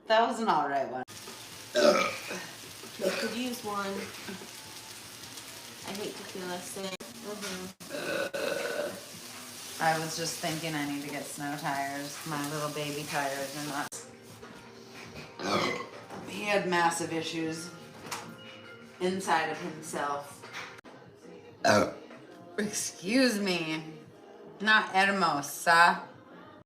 That was an alright one. You could use one. I hate to feel us saying. I was just thinking I need to get snow tires. My little baby tires are not. He had massive issues inside of himself. Excuse me. Not hermosa.